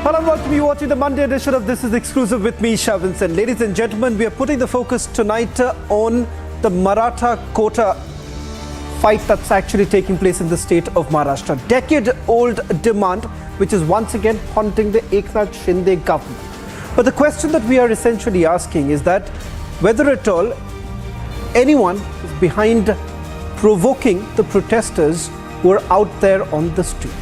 Hello and welcome. You're watching the Monday edition of This Is Exclusive with me, Shavinson. Ladies and gentlemen, we are putting the focus tonight on the Maratha quota fight that's actually taking place in the state of Maharashtra. Decade-old demand, which is once again haunting the Eknath Shinde government. But the question that we are essentially asking is that whether at all anyone is behind provoking the protesters who are out there on the streets.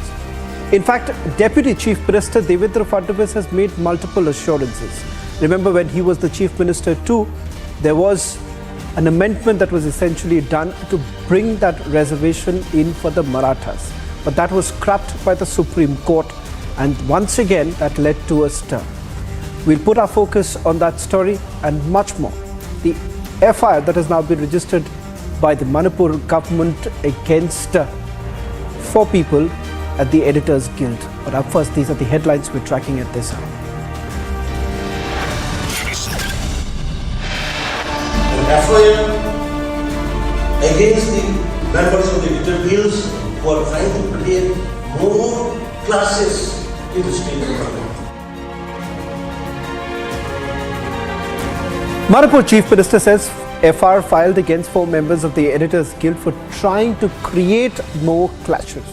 In fact, Deputy Chief Minister Devendra Fadnavis has made multiple assurances. Remember, when he was the Chief Minister too, there was an amendment that was essentially done to bring that reservation in for the Marathas. But that was scrapped by the Supreme Court, and once again that led to a stir. We'll put our focus on that story and much more. The FIR that has now been registered by the Manipur government against 4 people at the Editors Guild. But up first, these are the headlines we're tracking at this hour. An FIR against the members of the Editor Guilds who are trying to create more classes in the state of Manipur. Manipur Chief Minister says FIR filed against 4 members of the Editors Guild for trying to create more clashes.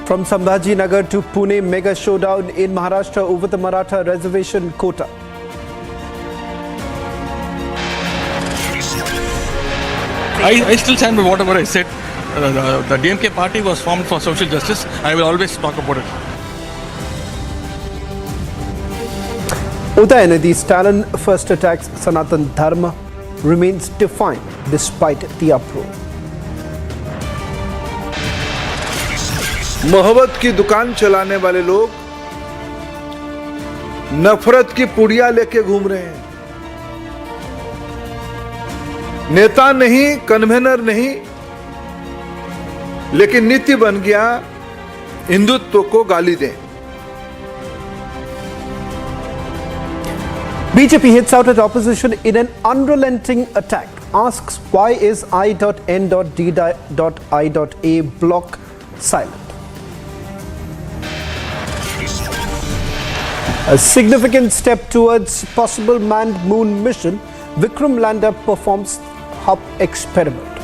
From Sambhajinagar to Pune, mega showdown in Maharashtra over the Maratha Reservation quota. I still stand by whatever I said. The DMK party was formed for social justice. I will always talk about it. Udayanidhi's Stalin first attacks Sanatan Dharma remains defiant despite the uproar. मोहब्बत की दुकान चलाने वाले लोग नफरत की पुड़िया लेके घूम रहे हैं। नेता नहीं, कन्वेनर नहीं, लेकिन नीति बन गया हिंदुत्व को गाली दें। BJP hits out at opposition in an unrelenting attack. Asks why is I.N.D.I.A block silent. A significant step towards possible manned moon mission. Vikram lander performs hop experiment.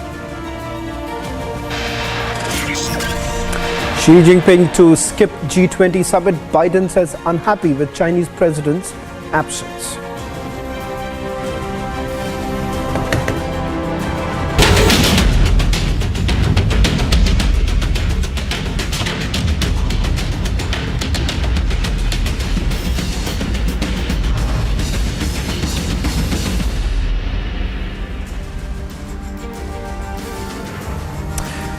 Xi Jinping to skip G20 Summit. Biden says unhappy with Chinese president's absence.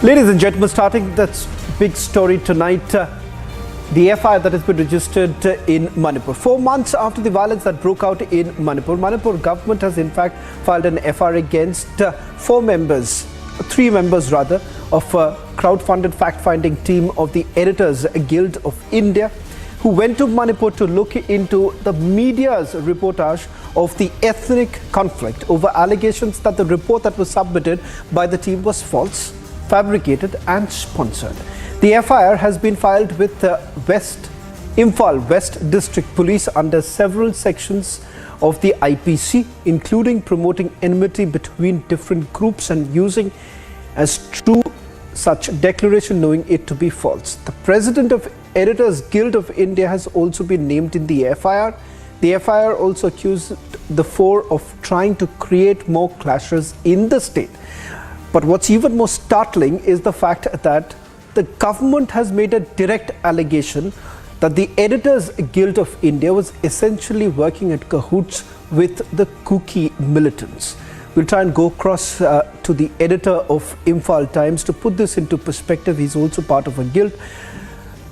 Ladies and gentlemen, starting that big story tonight, the FIR that has been registered in Manipur. 4 months after the violence that broke out in Manipur, Manipur government has in fact filed an FIR against 3 members of a crowd-funded fact-finding team of the Editors Guild of India, who went to Manipur to look into the media's reportage of the ethnic conflict over allegations that the report that was submitted by the team was false, fabricated and sponsored. The FIR has been filed with the Imphal West District Police under several sections of the IPC, including promoting enmity between different groups and using as true such declaration knowing it to be false. The President of Editors Guild of India has also been named in the FIR. The FIR also accused the 4 of trying to create more clashes in the state. But what's even more startling is the fact that the government has made a direct allegation that the Editors Guild of India was essentially working at cahoots with the Kuki militants. We'll try and go across to the editor of Imphal Times to put this into perspective. He's also part of a guild.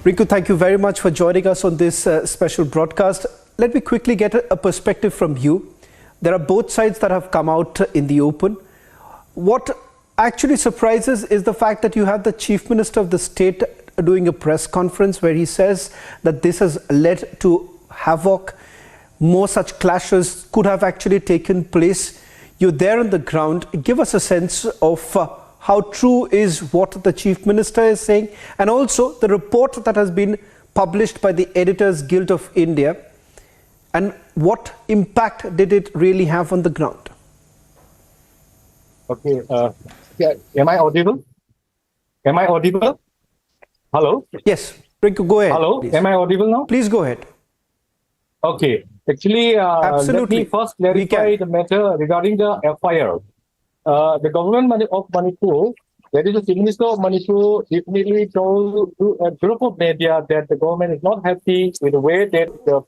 Rinku, thank you very much for joining us on this special broadcast. Let me quickly get a perspective from you. There are both sides that have come out in the open. What actually surprises is the fact that you have the Chief Minister of the state doing a press conference where he says that this has led to havoc. More such clashes could have actually taken place. You're there on the ground. Give us a sense of how true is what the Chief Minister is saying, and also the report that has been published by the Editors Guild of India, and what impact did it really have on the ground? Okay. Yeah, am I audible? Am I audible? Hello? Yes, Rinku, go ahead. Hello? Please. Am I audible now? Please go ahead. Okay. Actually, let me first clarify the matter regarding the FIR. The government of Manipur, that is the Chief Minister of Manipur, definitely told to a group of media that the government is not happy with the way that the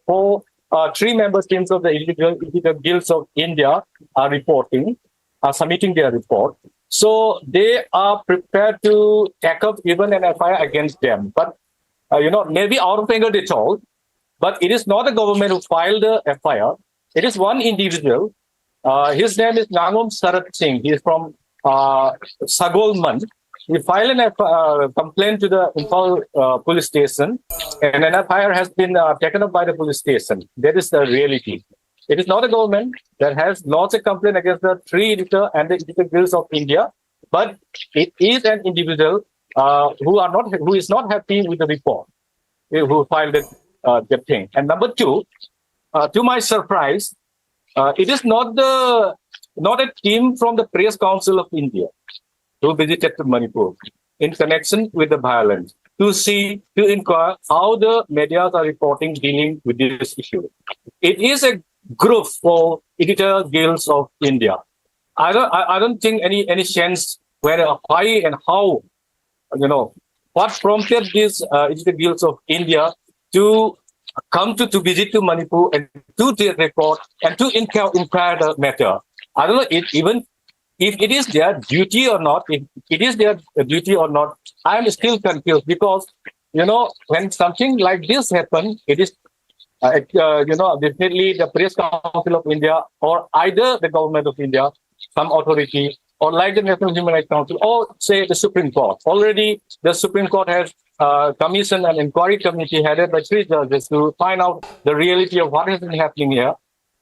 three member teams of the illegal guilds of India are submitting their report. So they are prepared to take up even an FIR against them. But, maybe out of anger they told, but it is not the government who filed the FIR. It is one individual. His name is Nangom Sarat Singh. He is from Sagolman. He filed a complaint to the Imphal police station, and an FIR has been taken up by the police station. That is the reality. It is not a government that has lodged a complaint against the three editor and the editor guilds of India, but it is an individual who is not happy with the report, who filed the thing. And number two, to my surprise, it is not a team from the Press Council of India who visited Manipur in connection with the violence to inquire how the media are reporting dealing with this issue. It is a group for editor guilds of India. I don't think any sense where why and how, what prompted these editor guilds of India to come to visit to Manipur and do the report and to inquire the matter. I don't know even if it is their duty or not. If it is their duty or not, I am still confused because when something like this happens, it is definitely the Press Council of India or either the government of India, some authority, or like the National Human Rights Council, or say the Supreme Court. Already the Supreme Court has commissioned an inquiry committee headed by three judges to find out the reality of what has been happening here.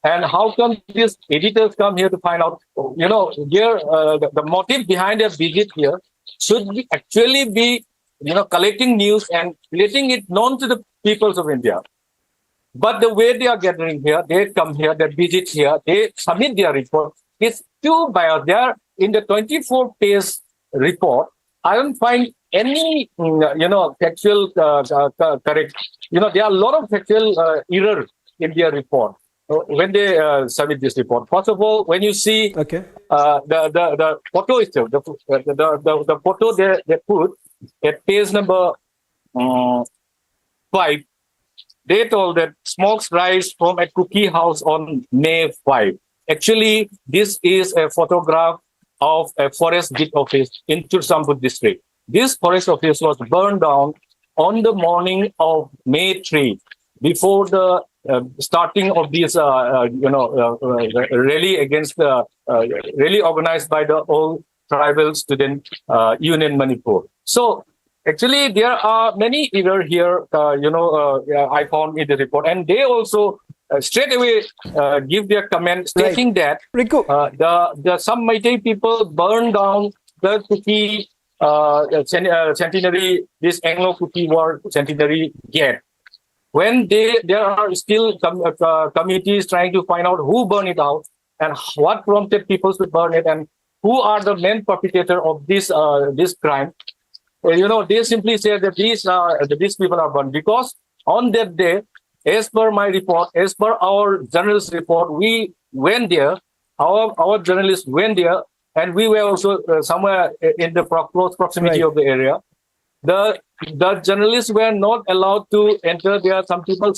And how come these editors come here to find out, the motive behind their visit here should actually be, collecting news and letting it known to the peoples of India. But the way they are gathering here, they come here, they visit here, they submit their report, it's too biased. They are in the 24-page report. I don't find any, factual correct. There are a lot of factual errors in their report when they submit this report. First of all, when you see the photo itself, the photo they put at page number 5, they told that smokes rise from a cookie house on May 5. Actually, this is a photograph of a forest bid office in Chursampur district. This forest office was burned down on the morning of May 3, before the starting of this, rally against the rally organized by the all tribal student union Manipur. So actually, there are many errors here. I found in the report, and they also straight away give their comment stating that the some Meitei people burned down the cookie centenary, this Anglo Cookie War centenary gate. When there are still committees trying to find out who burned it out and what prompted people to burn it and who are the main perpetrator of this crime. They simply say that these people are burned because on that day, as per my report, as per our journalist report, we went there. Our journalists went there, and we were also somewhere in the close proximity of the area. The journalists were not allowed to enter there. Some people,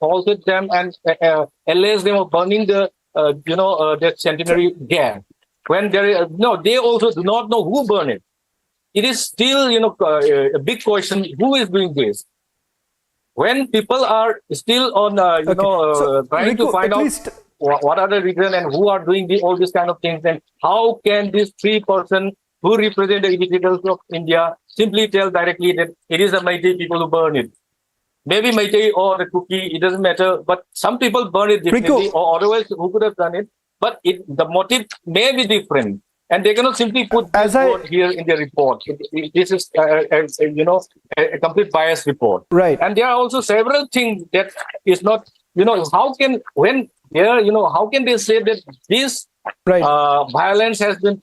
halted them and alleged them of burning the centenary gate. When they also do not know who burned it. It is still, a big question, who is doing this? When people are still on, trying to find out what are the reasons and who are doing all these kind of things, and how can this 3-person who represent the individuals of India simply tell directly that it is the Meitei people who burn it. Maybe Meitei or the Kuki, it doesn't matter, but some people burn it differently, or otherwise who could have done it, but the motive may be different. And they cannot simply put this word here in the report. This is, a complete biased report. Right. And there are also several things that is not, how can they say that this violence has been,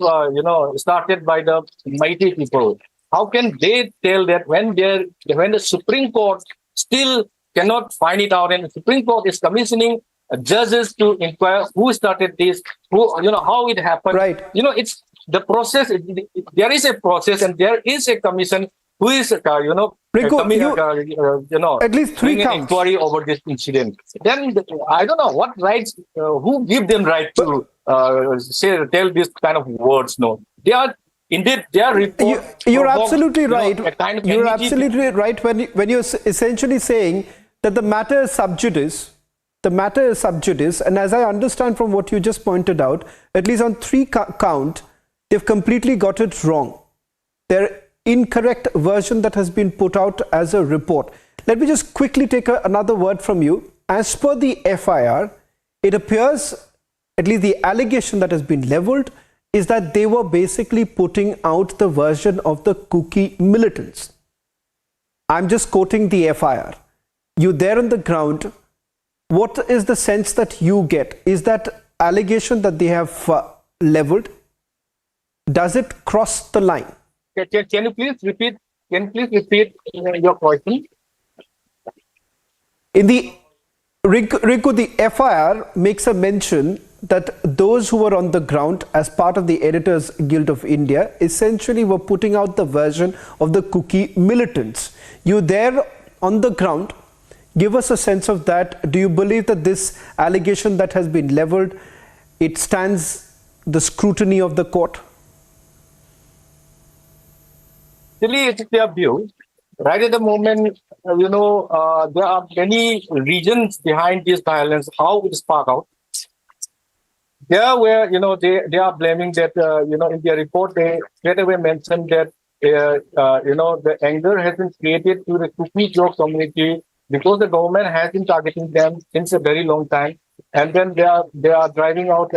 started by the mighty people? How can they tell that when the Supreme Court still cannot find it out, and the Supreme Court is commissioning judges to inquire who started this, how it happened. Right. It's the process. There is a process, and there is a commission who is, Rinku, at least three counts. An inquiry over this incident. Then I don't know what rights, who give them right to tell this kind of words. No, they are. Indeed, their report. You're absolutely right. Kind of you're absolutely right when you're essentially saying that the matter is sub judice. The matter is sub judice, and as I understand from what you just pointed out, at least on three count, they've completely got it wrong. Their incorrect version that has been put out as a report. Let me just quickly take another word from you. As per the FIR, it appears, at least the allegation that has been leveled, is that they were basically putting out the version of the Kuki militants. I'm just quoting the FIR. You there on the ground, what is the sense that you get? Is that allegation that they have leveled, does it cross the line? Can you please repeat? Your question? In the Rinku, the FIR makes a mention that those who were on the ground as part of the Editors Guild of India essentially were putting out the version of the Kuki militants. You there on the ground, give us a sense of that. Do you believe that this allegation that has been leveled, it stands the scrutiny of the court? Really, it's their view. Right at the moment, there are many reasons behind this violence, how it sparked out. There where, they are blaming that, in their report, they straight away mentioned that, the anger has been created to the Kuki Jok community because the government has been targeting them since a very long time. And then they are driving out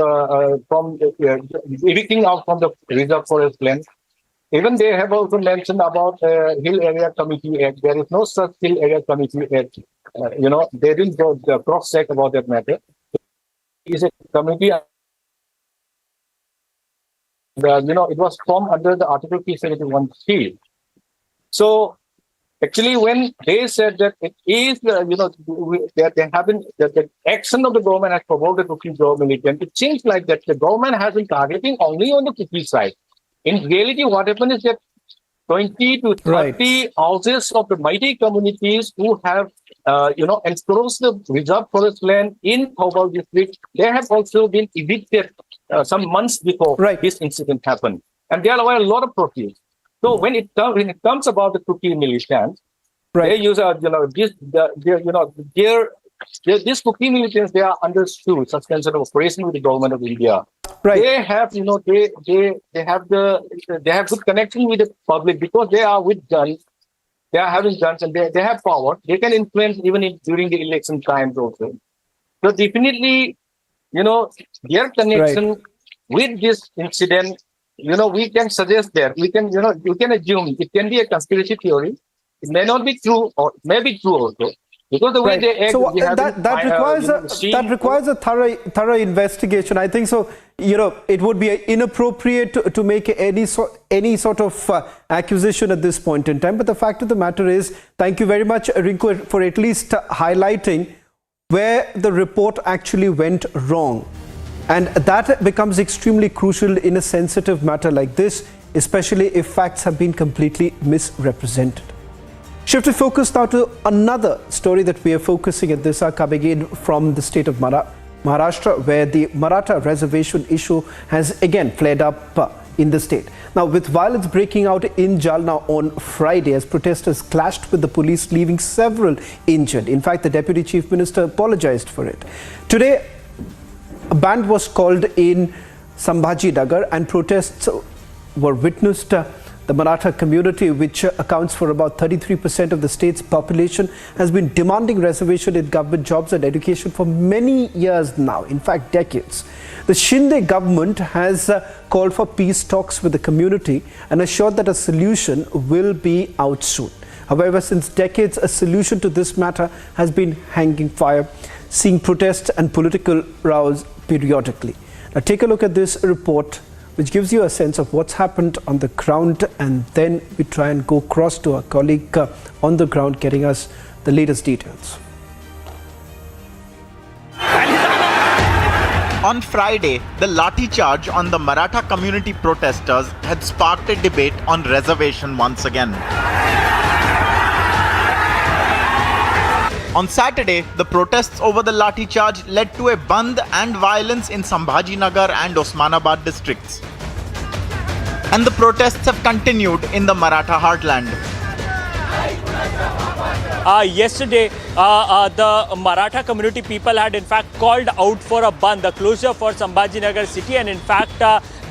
evicting out from the reserve forest land. Even they have also mentioned about Hill Area Committee Act. There is no such Hill Area Committee Act. They didn't go cross-check about that matter. It is a committee. It was formed under the Article 371C. So, actually, when they said that it is, that they haven't, that the action of the government has provoked the Kuki militant, it seems like that the government has been targeting only on the Kuki side. In reality, what happened is that 20 to 30 houses of the mighty communities who have, enclosed the reserve forest land in Huddle district, they have also been evicted some months before this incident happened. And there are a lot of protests. So when it comes about the Kuki militants, they use these Kuki militants, they are under suspension of operation with the government of India. They have, they have good connection with the public because they are with guns. They are having guns and they have power. They can influence even during the election times also. So definitely, their connection with this incident, we can suggest that you can assume it can be a conspiracy theory. It may not be true, or it may be true also. Because the way they act, so that requires a thorough investigation. I think so. It would be inappropriate to make any sort of accusation at this point in time. But the fact of the matter is, thank you very much, Rinku, for at least highlighting where the report actually went wrong, and that becomes extremely crucial in a sensitive matter like this, especially if facts have been completely misrepresented. Shifting focus now to another story that we are focusing at this hour, coming in from the state of Maharashtra, where the Maratha reservation issue has again flared up in the state. Now, with violence breaking out in Jalna on Friday as protesters clashed with the police, leaving several injured. In fact, the Deputy Chief Minister apologized for it. Today, a band was called in Sambhaji Nagar and protests were witnessed. The Maratha community, which accounts for about 33% of the state's population, has been demanding reservation in government jobs and education for many years now, in fact decades. The Shinde government has called for peace talks with the community and assured that a solution will be out soon. However, since decades, a solution to this matter has been hanging fire, seeing protests and political rows periodically. Now take a look at this report, which gives you a sense of what's happened on the ground, and then we try and go across to our colleague on the ground getting us the latest details. On Friday, the lathi charge on the Maratha community protesters had sparked a debate on reservation once again. On Saturday, the protests over the lathi charge led to a bandh and violence in Sambhajinagar and Osmanabad districts. And the protests have continued in the Maratha heartland. Yesterday, the Maratha community people had in fact called out for a bandh, the closure for Sambhajinagar city, and in fact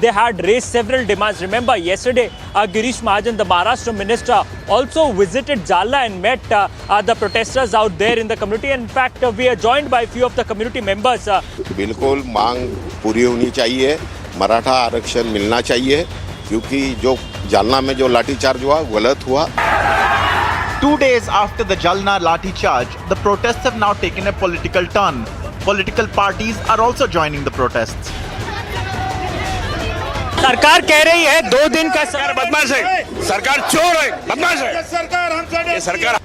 they had raised several demands. Remember, yesterday Girish Mahajan, the Maharashtra minister, also visited Jalna and met the protesters out there in the community. And in fact, we are joined by a few of the community members. बिल्कुल मांग पूरी होनी चाहिए, मराठा आरक्षण मिलना चाहिए, क्योंकि जो जालना में जो लाठीचार्ज हुआ गलत हुआ. 2 days after the Jalna lathi charge, the protests have now taken a political turn. Political parties are also joining the protests. सरकार कह रही है 2 दिन का सरकार बदमाश है, सरकार चोर है, बदमाश है, ये सरकार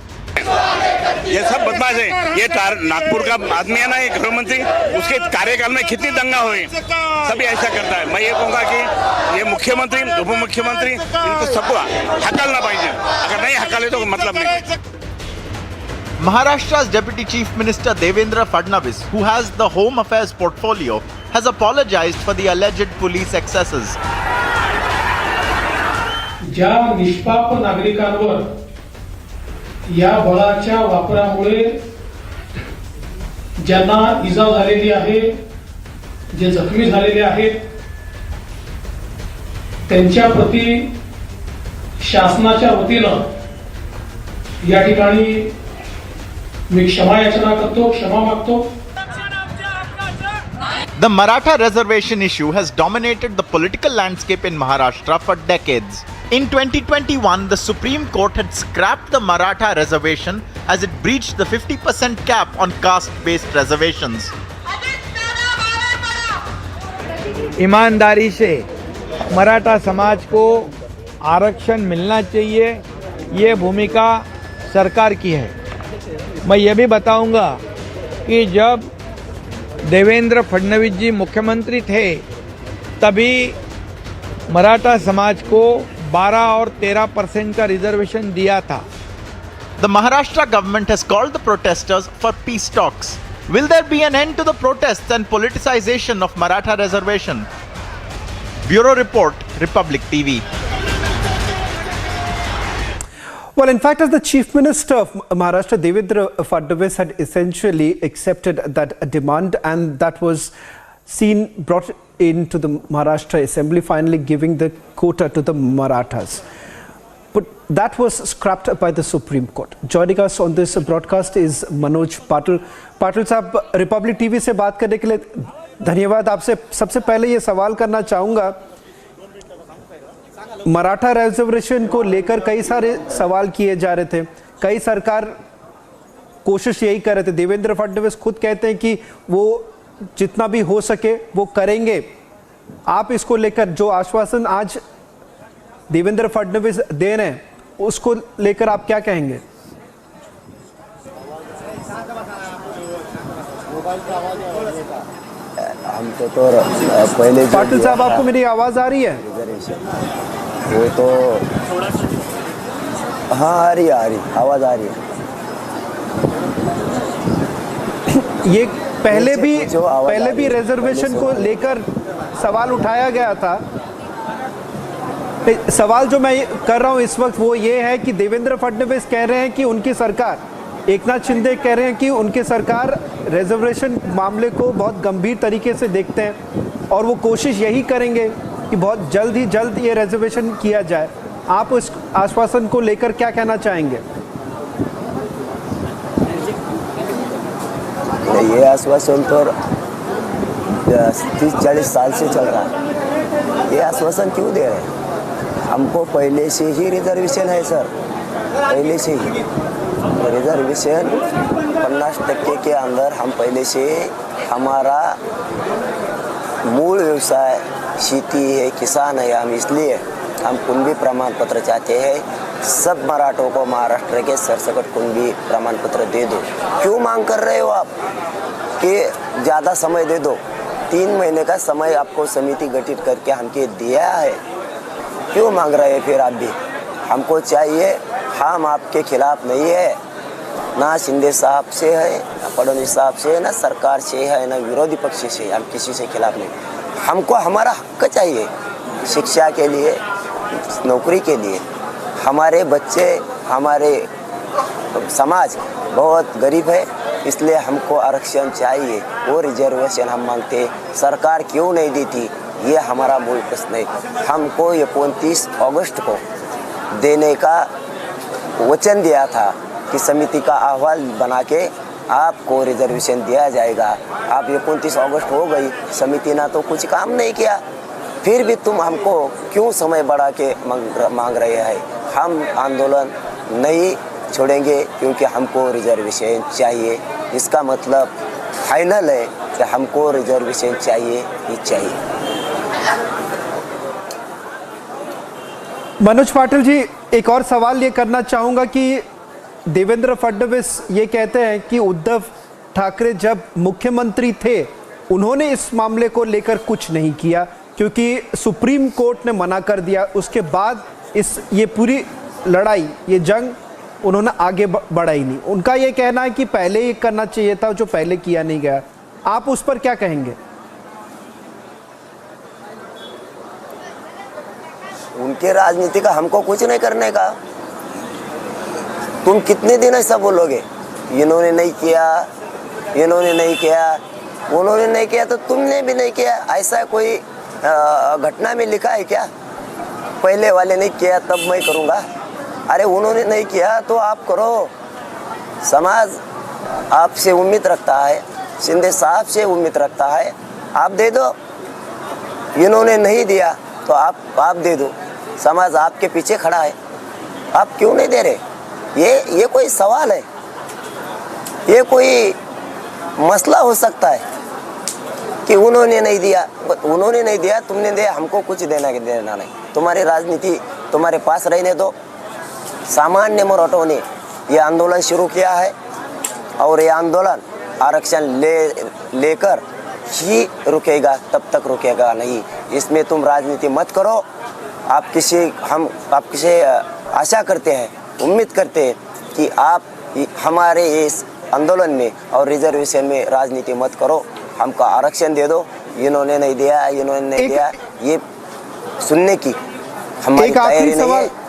ये सब बदमाश है. ये नागपुर का आदमी है ना, ये गृह मंत्री, उसके कार्यकाल में कितनी दंगा हुई, सभी ऐसा करता है. मैं ये कहूँगा कि ये मुख्यमंत्री, उप मुख्यमंत्री, इनको सबको हकलना पाहिजे. अगर नहीं हकले तो मतलब नहीं. Maharashtra's Deputy Chief Minister Devendra Fadnavis, who has the Home Affairs portfolio, has apologized for the alleged police excesses. ज्या निष्पाप नागरिकांवर या बळाच्या वापरामुळे ज्यांना इजा झालेली आहे, जे जखमी झालेले आहेत, त्यांच्या प्रती शासनाच्या वतीनं या ठिकाणी मी क्षमा याचना करतो, क्षमा मागतो. The Maratha reservation issue has dominated the political landscape in Maharashtra for decades. In 2021, the Supreme Court had scrapped the Maratha reservation as it breached the 50% cap on caste-based reservations. ईमानदारी से मराठा समाज को आरक्षण मिलना चाहिए, ये भूमिका सरकार की है. मैं ये भी बताऊंगा कि जब देवेंद्र फडणवीस जी मुख्यमंत्री थे, तभी मराठा समाज को 12 और 13% का रिजर्वेशन दिया था. The Maharashtra government has called the protesters for peace talks. Will there be an end to the protests and politicization of Maratha reservation? Bureau Report, Republic TV. Well, in fact, as the Chief Minister of Maharashtra, Devendra Fadnavis, had essentially accepted that demand, and that was brought into the Maharashtra Assembly, finally giving the quota to the Marathas. But that was scrapped by the Supreme Court. Joining us on this broadcast is Manoj Patil. Patil साहब, Republic TV से बात करने के लिए धन्यवाद. आपसे सबसे पहले ये सवाल करना चाहूँगा, मराठा रिजर्वेशन को लेकर कई सारे सवाल किए जा रहे थे, कई सरकार कोशिश यही कर रहे थे. देवेंद्र फडणवीस खुद कहते हैं कि वो जितना भी हो सके वो करेंगे. आप इसको लेकर जो आश्वासन आज देवेंद्र फडणवीस दे रहे हैं, उसको लेकर आप क्या कहेंगे? हम तो पहले पाटिल साहब, आपको मेरी आवाज आ रही है? वो तो हाँ आ रही आवाज आ रही है. ये पहले भी रिजर्वेशन को लेकर सवाल उठाया गया था. सवाल जो मैं कर रहा हूं इस वक्त वो ये है कि देवेंद्र फडणवीस कह रहे हैं कि उनकी सरकार, एकनाथ शिंदे कह रहे हैं कि उनकी सरकार रिजर्वेशन मामले को बहुत गंभीर तरीके से देखते हैं और वो कोशिश यही करेंगे कि बहुत जल्द ये रिजर्वेशन किया जाए। आप उस आश्वासन को लेकर क्या कहना चाहेंगे? ये आश्वासन तो 30-40 साल से चल रहा है। ये आश्वासन क्यों दे रहे हैं? हमको पहले से ही रिजर्वेशन है सर, पहले से ही रिजर्वेशन 50% के अंदर हम पहले से, हमारा मूल व्यवसाय खेती है, किसान है हम, इसलिए हम कुंभी प्रमाण पत्र चाहते हैं। सब मराठों को महाराष्ट्र के सरसकट कुंभी प्रमाण पत्र दे दो। क्यों मांग कर रहे हो आप कि ज़्यादा समय दे दो? 3 महीने का समय आपको समिति गठित करके हमके दिया है, क्यों मांग रहे हैं फिर आप भी? हमको चाहिए, हम आपके खिलाफ नहीं है, ना शिंदे साहब से है, ना फडणवीस साहब से है, ना सरकार से है, ना विरोधी पक्ष से, हम किसी से खिलाफ नहीं। हमको हमारा हक चाहिए, शिक्षा के लिए, नौकरी के लिए। हमारे बच्चे, हमारे समाज बहुत गरीब है, इसलिए हमको आरक्षण चाहिए। वो रिजर्वेशन हम मांगते, सरकार क्यों नहीं देती, ये हमारा मूल प्रश्न है। हमको 29 अगस्त को देने का वचन दिया था कि समिति का अहवाल बना के आपको रिजर्वेशन दिया जाएगा। आप 29 अगस्त हो गई, समिति ने तो कुछ काम नहीं किया, फिर भी तुम हमको क्यों समय बढ़ा के मांग रहे हैं? हम आंदोलन नहीं छोड़ेंगे क्योंकि हमको रिजर्वेशन चाहिए। इसका मतलब फाइनल है कि हमको रिजर्वेशन चाहिए ही चाहिए। मनोज पाटिल जी, एक और सवाल ये करना चाहूँगा कि देवेंद्र फडणवीस ये कहते हैं कि उद्धव ठाकरे जब मुख्यमंत्री थे उन्होंने इस मामले को लेकर कुछ नहीं किया क्योंकि सुप्रीम कोर्ट ने मना कर दिया। उसके बाद ये पूरी लड़ाई, ये जंग उन्होंने आगे बढ़ाई नहीं। उनका ये कहना है कि पहले ही करना चाहिए था जो पहले किया नहीं गया। आप उस पर क्या कहेंगे? उनके राजनीति का हमको कुछ नहीं करने का। तुम कितने दिन ऐसा बोलोगे, इन्होंने नहीं किया, इन्होंने नहीं किया, उन्होंने नहीं किया तो तुमने भी नहीं किया? ऐसा कोई घटना में लिखा है क्या? पहले वाले नहीं किया तब मैं करूँगा? अरे उन्होंने नहीं किया तो आप करो। समाज आपसे उम्मीद रखता है, शिंदे साहब से उम्मीद रखता है, आप दे दो। इन्होंने नहीं दिया तो आप दे दो। समाज आपके पीछे खड़ा है, आप क्यों नहीं दे रहे? ये कोई सवाल है? ये कोई मसला हो सकता है कि उन्होंने नहीं दिया, उन्होंने नहीं दिया, तुमने दिया, हमको कुछ देना नहीं। तुम्हारी राजनीति तुम्हारे पास रहने दो। सामान्य मराठों ने ये आंदोलन शुरू किया है और ये आंदोलन आरक्षण लेकर ही रुकेगा, तब तक रुकेगा नहीं। इसमें तुम राजनीति मत करो। आप किसी आशा करते हैं, उम्मीद करते हैं कि आप हमारे इस आंदोलन में और रिजर्वेशन में राजनीति मत करो। हमको आरक्षण दे दो। इन्होंने नहीं दिया, इन्होंने नहीं दिया, ये सुनने की हमारी तैयारी नहीं है।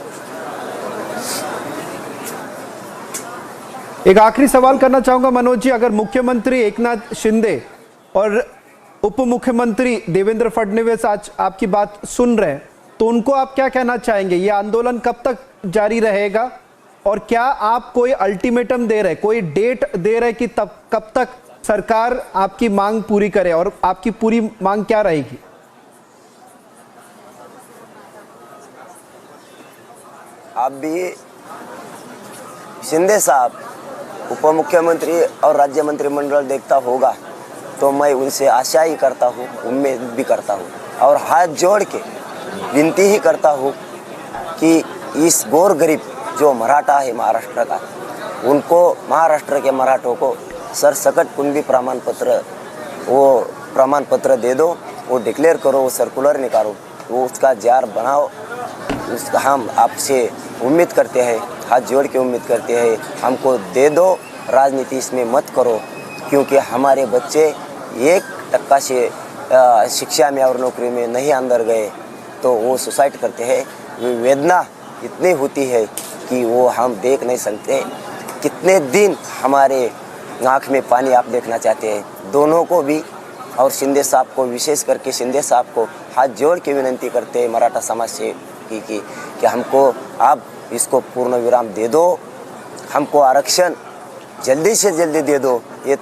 एक आखिरी सवाल करना चाहूंगा मनोज जी, अगर मुख्यमंत्री एकनाथ शिंदे और उप मुख्यमंत्री देवेंद्र फडणवीस आज आपकी बात सुन रहे हैं तो उनको आप क्या कहना चाहेंगे? ये आंदोलन कब तक जारी रहेगा और क्या आप कोई अल्टीमेटम दे रहे, कोई डेट दे रहे कि तब कब तक सरकार आपकी मांग पूरी करे और आपकी पूरी मांग क्या रहेगी? आप भी शिंदे साहब उप मुख्यमंत्री और राज्य मंत्रिमंडल देखता होगा तो मैं उनसे आशा ही करता हूँ, उम्मीद भी करता हूँ और हाथ जोड़ के विनती ही करता हूँ कि इस गोर गरीब जो मराठा है महाराष्ट्र का, उनको, महाराष्ट्र के मराठों को सरसकट कुंभी प्रमाण पत्र दे दो। वो डिक्लेयर करो, वो सर्कुलर निकालो, वो उसका जार बनाओ। उसका हम आपसे उम्मीद करते हैं, हाथ जोड़ के उम्मीद करते हैं, हमको दे दो। राजनीति इसमें मत करो क्योंकि हमारे बच्चे 1% से शिक्षा में और नौकरी में नहीं अंदर गए तो वो सुसाइड करते हैं। वेदना इतनी होती है कि वो हम देख नहीं सकते। कितने दिन हमारे आँख में पानी आप देखना चाहते हैं। दोनों को भी और शिंदे साहब को, विशेष करके शिंदे साहब को हाथ जोड़ के विनती करते हैं मराठा समाज से कि हमको आप इसको पूर्ण विराम दे दो, हमको आरक्षण जल्दी से जल्दी दे दो। ये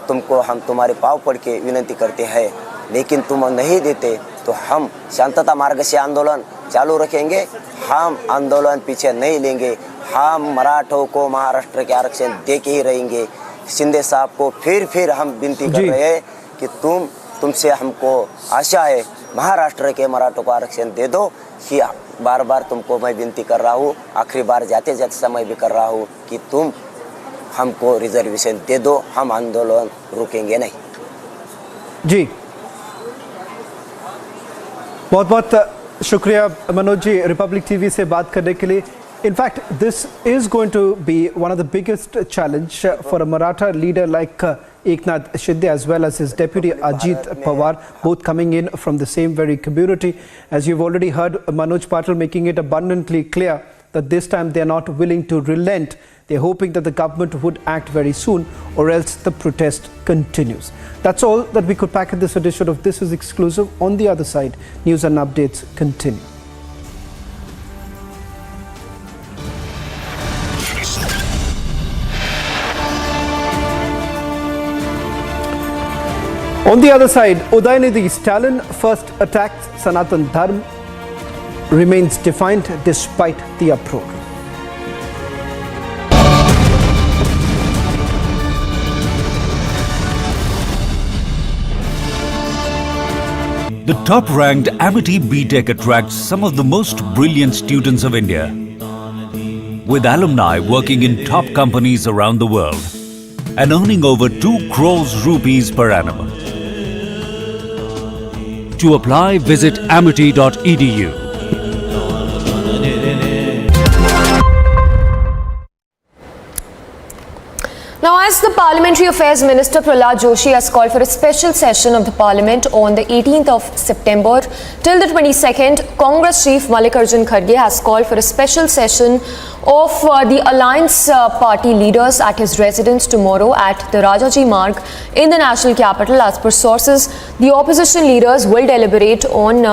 तुमको हम तुम्हारे पाँव पड़ के विनती करते हैं, लेकिन तुम नहीं देते तो हम शांतता मार्ग से आंदोलन चालू रखेंगे। हम आंदोलन पीछे नहीं लेंगे। हम मराठों को महाराष्ट्र के आरक्षण दे के ही रहेंगे। शिंदे साहब को फिर हम विनती कर रहे हैं कि तुमसे हमको आशा है, महाराष्ट्र के मराठों को आरक्षण दे दो। कि बार बार तुमको मैं विनती कर रहा हूँ, आखिरी बार जाते समय भी कर रहा हूँ कि तुम हमको रिजर्वेशन दे दो, हम आंदोलन रुकेंगे नहीं। जी, बहुत बहुत शुक्रिया मनोज जी रिपब्लिक टीवी से बात करने के लिए। In fact, this is going to be one of the biggest challenge for a Maratha leader like Eknath Shinde as well as his deputy Ajit Pawar, both coming in from the same very community. As you've already heard Manoj Patil making it abundantly clear that this time they are not willing to relent. They're hoping that the government would act very soon or else the protest continues. That's all that we could pack in this edition of This Is Exclusive. On the other side, news and updates continue. On the other side, Udayanidhi Stalin first attacked Sanatan Dharma remains defiant despite the uproar. The top-ranked Amity B.Tech attracts some of the most brilliant students of India, with alumni working in top companies around the world and earning over 2 crores rupees per annum. To apply, visit amity.edu. Now, as the Parliamentary Affairs Minister Prahlad Joshi has called for a special session of the Parliament on the 18th of September till the 22nd, Congress Chief Mallikarjun Kharge has called for a special session of the Alliance Party leaders at his residence tomorrow at the Rajaji Marg in the national capital. As per sources, the opposition leaders will deliberate on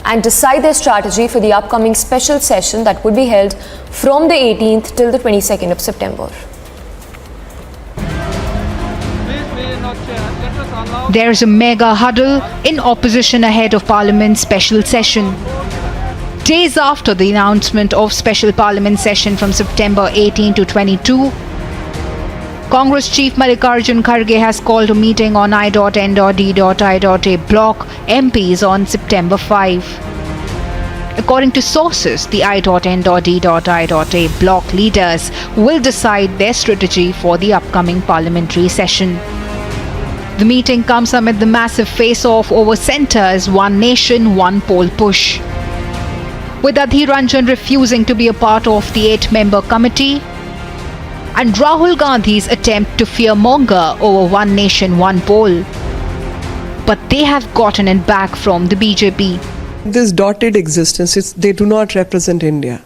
and decide their strategy for the upcoming special session that would be held from the 18th till the 22nd of September. There's a mega huddle in opposition ahead of Parliament's special session. Days after the announcement of special Parliament session from September 18 to 22, Congress Chief Mallikarjun Kharge has called a meeting on I.N.D.I.A block MPs on September 5. According to sources, the I.N.D.I.A block leaders will decide their strategy for the upcoming parliamentary session. The meeting comes amid the massive face-off over centre's One Nation, One Poll push, with Adhir Ranjan refusing to be a part of the 8-member committee and Rahul Gandhi's attempt to fearmonger over One Nation, One Poll. But they have gotten it back from the BJP. This dotted existence, they do not represent India.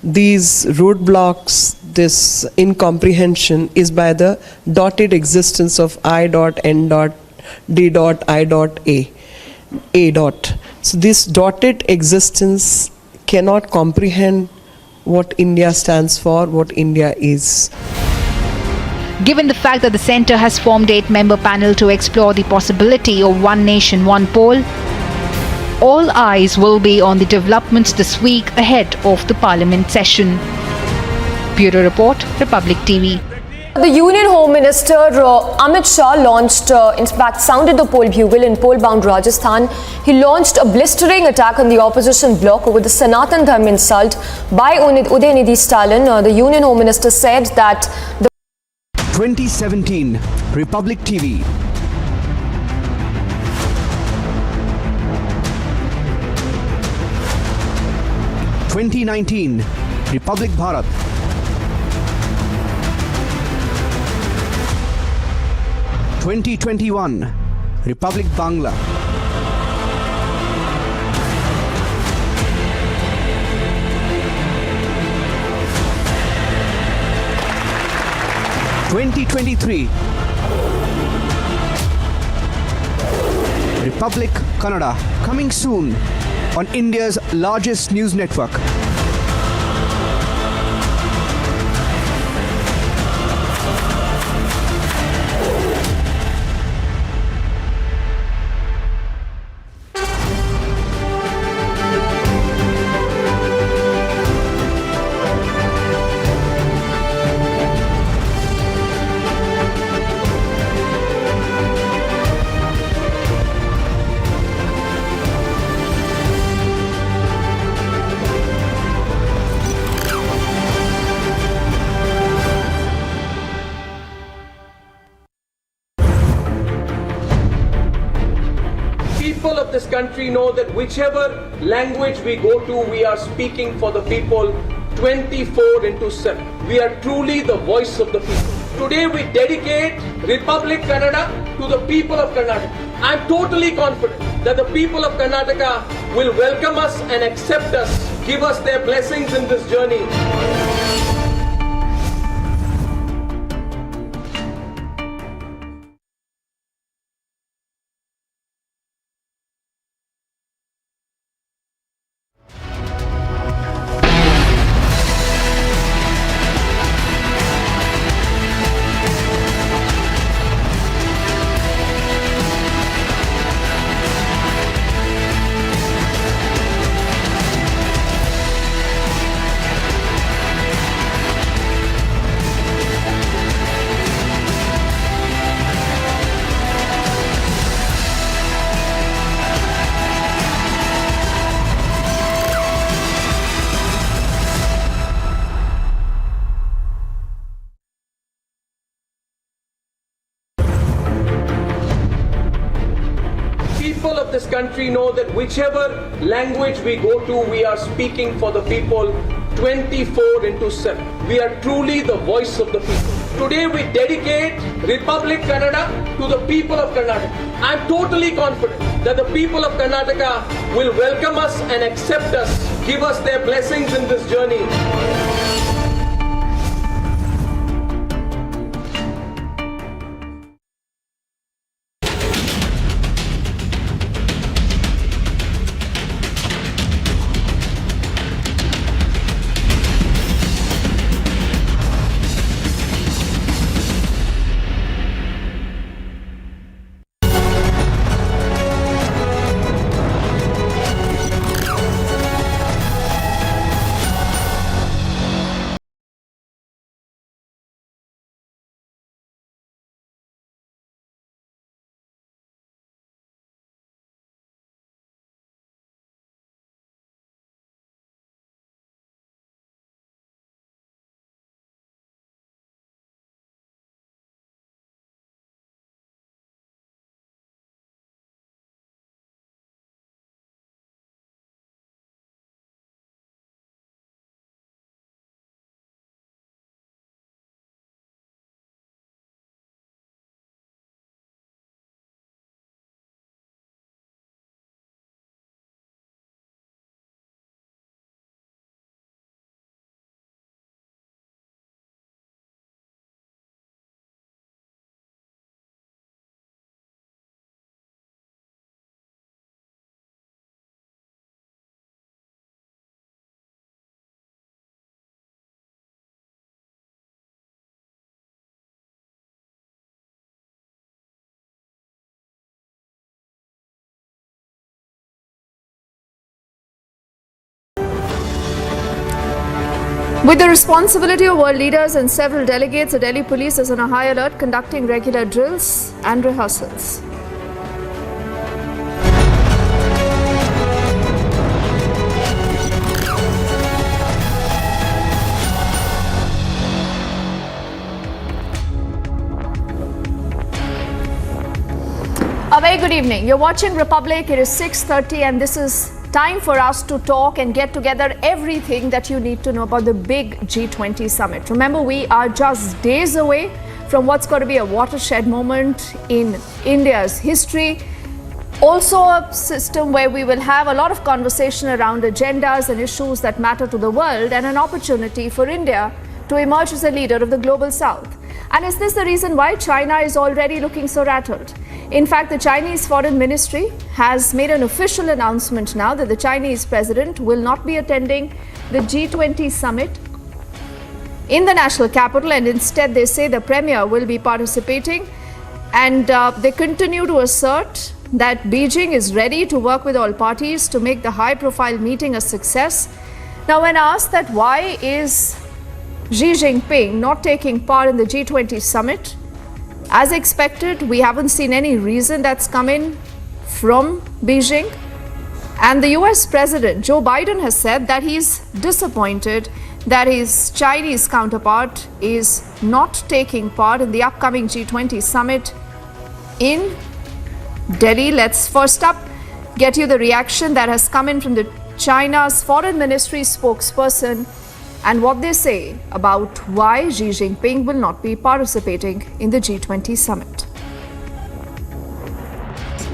These roadblocks, this incomprehension is by the dotted existence of I.N.D.I.A. So this dotted existence cannot comprehend what India stands for, what India is. Given the fact that the centre has formed 8-member panel to explore the possibility of One Nation, One Poll, all eyes will be on the developments this week ahead of the Parliament session. Bureau Report, Republic TV. The Union Home Minister Amit Shah launched, in fact, sounded the poll bugle in poll-bound Rajasthan. He launched a blistering attack on the opposition bloc over the Sanatan Dharma insult by Udayanidhi Stalin. The Union Home Minister said that the 2017 Republic TV. (2019) Republic Bharat. 2021 Republic Bangla. 2023 Republic Kannada, coming soon on India's largest news network. People of this country know that whichever language we go to, we are speaking for the people 24/7. We are truly the voice of the people. Today we dedicate Republic Kannada to the people of Karnataka. I am totally confident that the people of Karnataka will welcome us and accept us, give us their blessings in this journey. People of this country know that whichever language we go to, we are speaking for the people 24/7. We are truly the voice of the people. Today we dedicate Republic Kannada to the people of Karnataka. I am totally confident that the people of Karnataka will welcome us and accept us, give us their blessings in this journey. With the responsibility of world leaders and several delegates, the Delhi police is on a high alert, conducting regular drills and rehearsals. A very good evening. You're watching Republic. It is 6:30 and this is time for us to talk and get together everything that you need to know about the big G20 summit. Remember, we are just days away from what's going to be a watershed moment in India's history. Also a system where we will have a lot of conversation around agendas and issues that matter to the world, and an opportunity for India to emerge as a leader of the global south. And is this the reason why China is already looking so rattled? In fact, the Chinese Foreign Ministry has made an official announcement now that the Chinese president will not be attending the G20 summit in the national capital, and instead they say the premier will be participating. And they continue to assert that Beijing is ready to work with all parties to make the high-profile meeting a success. Now, when asked that why is Xi Jinping not taking part in the G20 summit, as expected, we haven't seen any reason that's come in from Beijing. And the US President Joe Biden has said that he's disappointed that his Chinese counterpart is not taking part in the upcoming G20 summit in Delhi. Let's first up get you the reaction that has come in from the China's Foreign Ministry spokesperson and what they say about why Xi Jinping will not be participating in the G20 summit.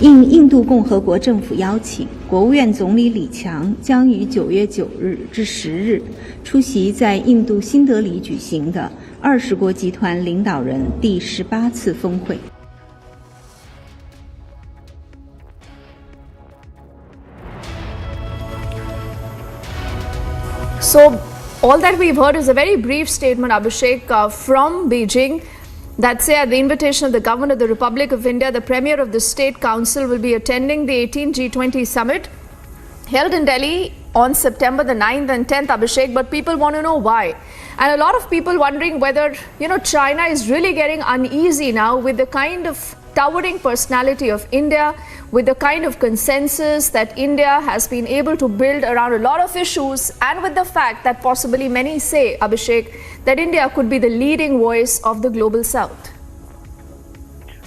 应印度共和国政府邀请，国务院总理李强将于9月9日至10日出席在印度新德里举行的20国集团领导人第18次峰会。So, all that we've heard is a very brief statement, Abhishek, from Beijing that say at the invitation of the Government of the Republic of India, the Premier of the State Council will be attending the 18th G20 Summit held in Delhi on September the 9th and 10th, Abhishek, but people want to know why. And a lot of people wondering whether, China is really getting uneasy now with the kind of towering personality of India, with the kind of consensus that India has been able to build around a lot of issues, and with the fact that possibly many say, Abhishek, that India could be the leading voice of the global south.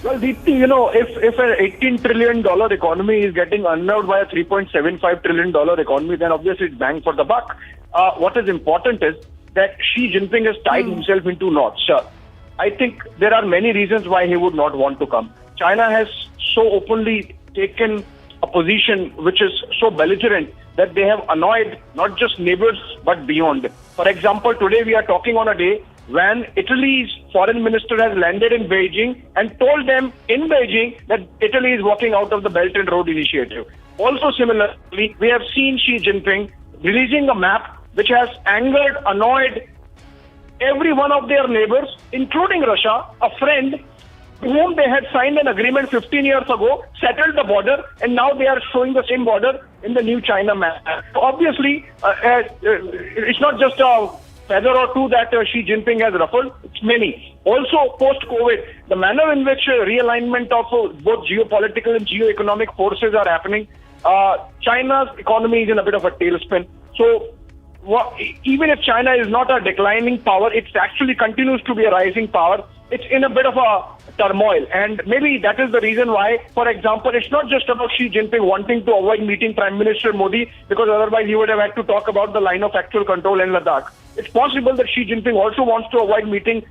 Well, Deepti, if an $18 trillion economy is getting unnerved by a $3.75 trillion economy, then obviously it's bang for the buck. What is important is that Xi Jinping has tied himself into knots. I think there are many reasons why he would not want to come. China has so openly taken a position which is so belligerent that they have annoyed not just neighbors but beyond. For example, today we are talking on a day when Italy's foreign minister has landed in Beijing and told them in Beijing that Italy is walking out of the Belt and Road Initiative. Also similarly, we have seen Xi Jinping releasing a map which has angered, annoyed every one of their neighbors, including Russia, a friend whom they had signed an agreement 15 years ago, settled the border, and now they are showing the same border in the new China map. So obviously, it's not just a feather or two that Xi Jinping has ruffled, it's many. Also, post-COVID, the manner in which realignment of both geopolitical and geo-economic forces are happening, China's economy is in a bit of a tailspin. So, even if China is not a declining power, it actually continues to be a rising power. It's in a bit of a turmoil, and maybe that is the reason why, for example, it's not just about Xi Jinping wanting to avoid meeting Prime Minister Modi, because otherwise he would have had to talk about the line of actual control in Ladakh. It's possible that Xi Jinping also wants to avoid meeting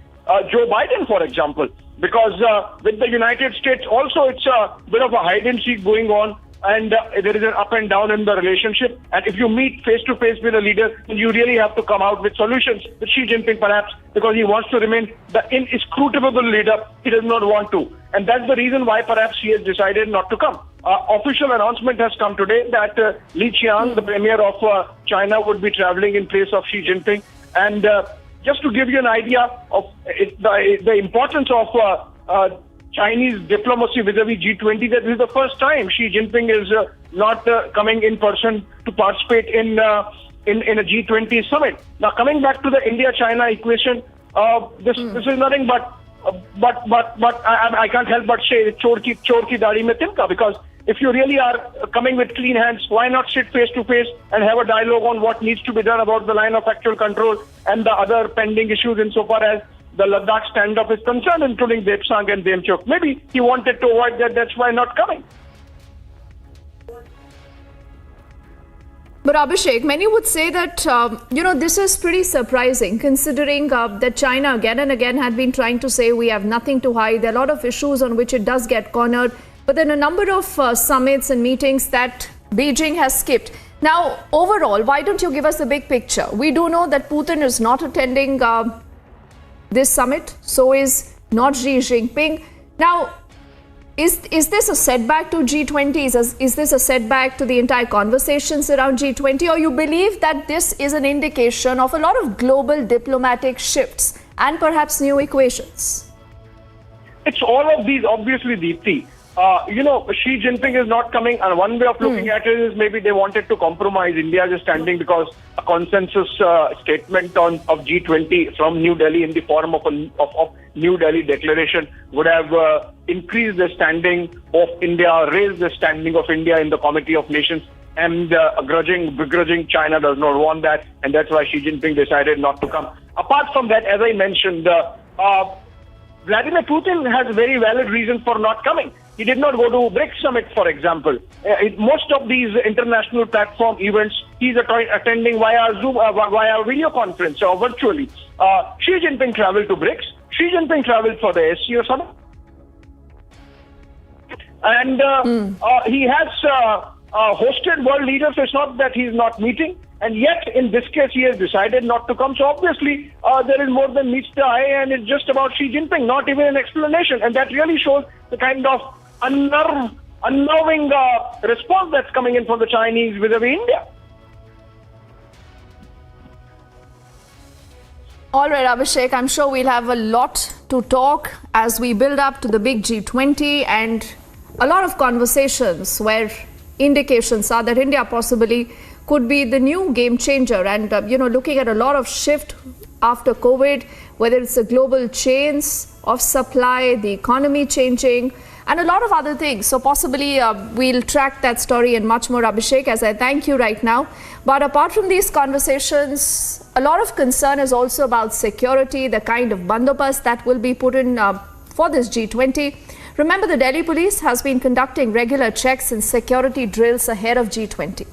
Joe Biden, for example, because with the United States also it's a bit of a hide and seek going on. And there is an up and down in the relationship. And if you meet face to face with a leader, then you really have to come out with solutions. With Xi Jinping, perhaps, because he wants to remain the inscrutable leader, he does not want to. And that's the reason why perhaps he has decided not to come. Official announcement has come today that Li Qiang, the premier of China, would be traveling in place of Xi Jinping. And just to give you an idea of the importance of Chinese diplomacy vis-a-vis G20, that this is the first time Xi Jinping is not coming in person to participate in a G20 summit. Now, coming back to the India-China equation, this is nothing but I can't help but say chor ki daadi mein tilka, because if you really are coming with clean hands, why not sit face to face and have a dialogue on what needs to be done about the line of actual control and the other pending issues insofar as the Ladakh stand-up is concerned, including Depsang and Demchok. Maybe he wanted to avoid that, that's why not coming. But Abhishek, many would say that, this is pretty surprising, considering that China again and again had been trying to say we have nothing to hide. There are a lot of issues on which it does get cornered. But then a number of summits and meetings that Beijing has skipped. Now, overall, why don't you give us the big picture? We do know that Putin is not attending this summit, so is not Xi Jinping. Now, Is this a setback to G20? Is this a setback to the entire conversations around G20? Or you believe that this is an indication of a lot of global diplomatic shifts and perhaps new equations? It's all of these, obviously, Deepthi. Xi Jinping is not coming, and one way of looking at it is maybe they wanted to compromise India's standing because a consensus statement of G20 from New Delhi in the form of New Delhi declaration would have increased the standing of India, raised the standing of India in the Committee of Nations, and begrudging China does not want that, and that's why Xi Jinping decided not to come. Apart from that, as I mentioned, Vladimir Putin has very valid reasons for not coming. He did not go to BRICS Summit, for example. Most of these international platform events, he's attending via Zoom, via video conference or virtually. Xi Jinping traveled to BRICS. Xi Jinping traveled for the SCO Summit. And he has hosted world leaders. It's not that he's not meeting. And yet, in this case, he has decided not to come. So obviously, there is more than meets the eye, and it's just about Xi Jinping, not even an explanation. And that really shows the kind of unnerving response that's coming in from the Chinese vis-a-vis India. All right, Abhishek, I'm sure we'll have a lot to talk as we build up to the big G20 and a lot of conversations where indications are that India possibly could be the new game changer. And, looking at a lot of shift after COVID, whether it's the global chains of supply, the economy changing, and a lot of other things. So possibly we'll track that story and much more, Abhishek, as I thank you right now. But apart from these conversations, a lot of concern is also about security, the kind of bandobast that will be put in for this G20. Remember, the Delhi police has been conducting regular checks and security drills ahead of G20.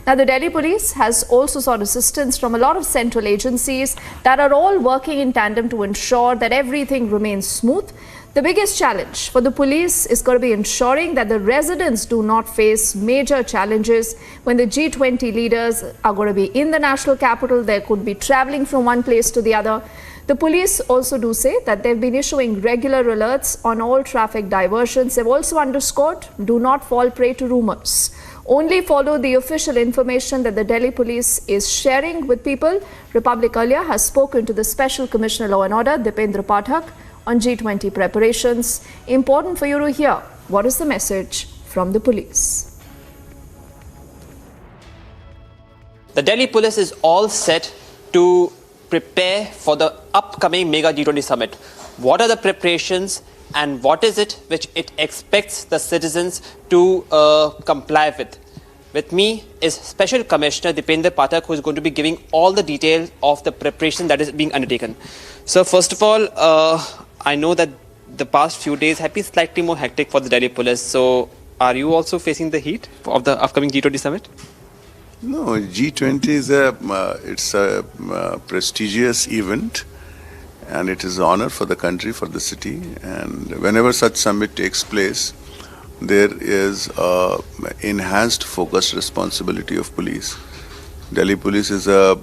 Now, the Delhi police has also sought assistance from a lot of central agencies that are all working in tandem to ensure that everything remains smooth. The biggest challenge for the police is going to be ensuring that the residents do not face major challenges when the G20 leaders are going to be in the national capital. They could be traveling from one place to the other. The police also do say that they've been issuing regular alerts on all traffic diversions. They've also underscored, do not fall prey to rumors. Only follow the official information that the Delhi police is sharing with people. Republic earlier has spoken to the Special Commissioner Law and Order, Dipendra Pathak, on G20 preparations. Important for you to hear what is the message from the police. The Delhi police is all set to prepare for the upcoming mega G20 summit. What are the preparations and what is it which it expects the citizens to comply with? With me is Special Commissioner Dipendra Pathak, who is going to be giving all the details of the preparation that is being undertaken. So first of all, I know that the past few days have been slightly more hectic for the Delhi police. So are you also facing the heat of the upcoming G20 summit? No, G20 is a prestigious event, and it is an honor for the country, for the city. And whenever such summit takes place, there is enhanced focused responsibility of police. Delhi police is a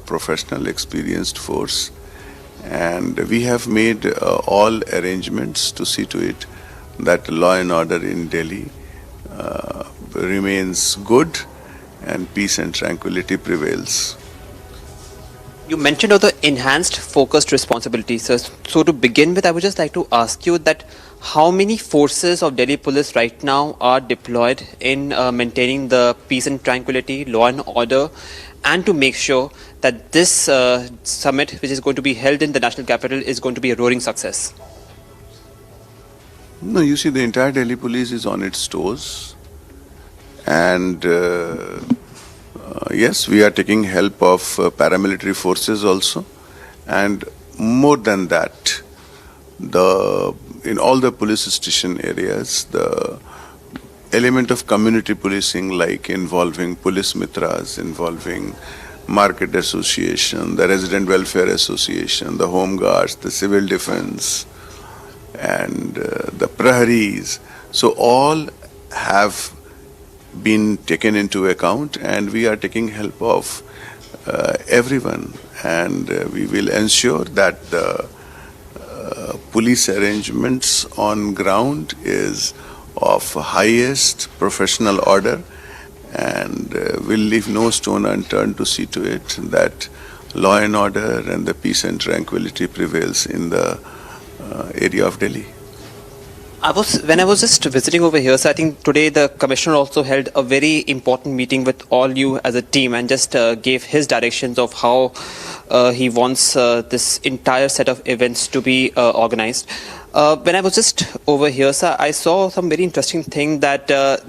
professional, experienced force, and we have made all arrangements to see to it that law and order in Delhi remains good and peace and tranquility prevails. You mentioned of the enhanced focused responsibility. So to begin with, I would just like to ask you that how many forces of Delhi police right now are deployed in maintaining the peace and tranquility, law and order, and to make sure that this summit, which is going to be held in the national capital, is going to be a roaring success? No, you see, the entire Delhi police is on its toes. And yes, we are taking help of paramilitary forces also. And more than that, in all the police station areas, the element of community policing, like involving police mitras, involving market association, the resident welfare association, the home guards, the civil defense, and the praharis. So all have been taken into account, and we are taking help of everyone, and we will ensure that the police arrangements on ground is of highest professional order, and will leave no stone unturned to see to it that law and order and the peace and tranquility prevails in the area of Delhi. When I was just visiting over here, so I think today the commissioner also held a very important meeting with all you as a team and just gave his directions of how he wants this entire set of events to be organized. When I was just over here, sir, I saw some very interesting thing that